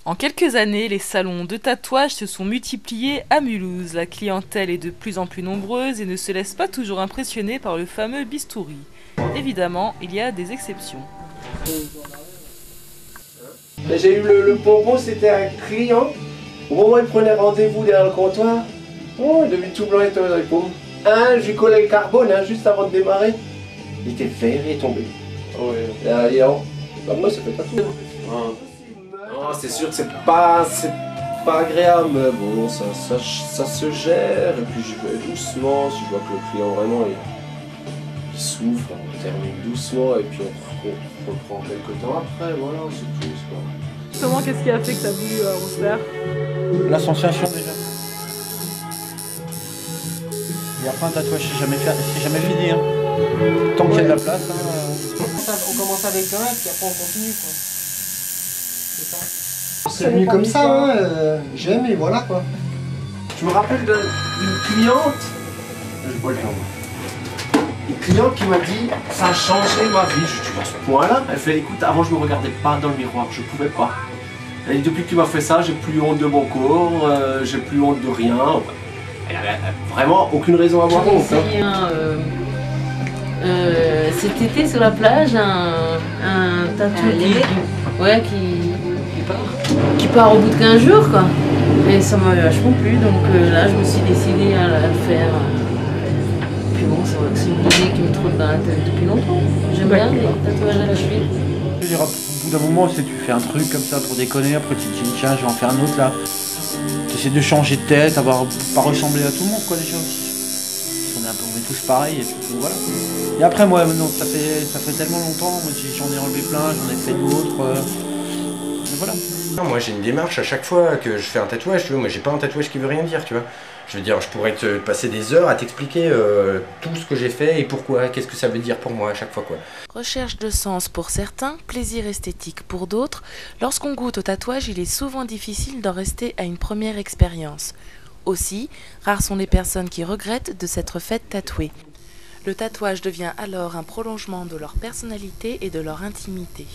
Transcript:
En quelques années, les salons de tatouage se sont multipliés à Mulhouse. La clientèle est de plus en plus nombreuse et ne se laisse pas toujours impressionner par le fameux bistouri. Évidemment, il y a des exceptions. J'ai eu le pompon, c'était un client. Au moment où il prenait rendez-vous derrière le comptoir, oh, il devait tout blanc et tout dans les paumes. Je lui collais le carbone juste avant de démarrer. Il était vert et tombé. Oh, ouais. Et alors, bah, moi ça fait tatouer. Non, c'est sûr que c'est pas agréable, mais bon, ça se gère. Et puis je vais doucement, si je vois que le client vraiment il souffre, on termine doucement et puis on reprend quelques temps après, voilà, c'est tout. Justement, qu'est-ce qui a fait que tu as voulu refaire? La sensation déjà. Et après un tatouage, c'est jamais fini. Hein. Tant qu'il y a de la place. Hein, On commence avec un et puis après on continue quoi. C'est ça. C'est venu comme ça, hein, j'aime et voilà quoi. Je me rappelle d'une cliente, je vais pas le faire. Une cliente qui m'a dit ça a changé ma vie. Je dis à ce point-là, elle fait écoute, avant je me regardais pas dans le miroir, je pouvais pas. Elle dit depuis que tu m'as fait ça, j'ai plus honte de mon corps, j'ai plus honte de rien. Elle avait vraiment aucune raison à avoir honte. J'ai essayé cet été sur la plage un tatouage qui part au bout de 15 jours quoi. Et ça m'a vachement plu donc là je me suis décidée à le faire. Puis bon c'est vrai que c'est une idée qui me trotte dans la tête depuis longtemps. J'aime bien les tatouages à la cheville. Je veux dire, au bout d'un moment, tu fais un truc comme ça pour déconner, après tu te dis tiens je vais en faire un autre là. Tu essaies de changer de tête, pas ressembler à tout le monde quoi déjà aussi. On est tous pareils et puis voilà. Et après moi non, ça fait tellement longtemps, j'en ai enlevé plein, j'en ai fait d'autres. Voilà. Non, moi j'ai une démarche à chaque fois que je fais un tatouage, tu vois, moi j'ai pas un tatouage qui veut rien dire, tu vois. Je veux dire, je pourrais te passer des heures à t'expliquer tout ce que j'ai fait et pourquoi, qu'est-ce que ça veut dire pour moi à chaque fois quoi. Recherche de sens pour certains, plaisir esthétique pour d'autres. Lorsqu'on goûte au tatouage, il est souvent difficile d'en rester à une première expérience. Aussi, rares sont les personnes qui regrettent de s'être faites tatouer. Le tatouage devient alors un prolongement de leur personnalité et de leur intimité.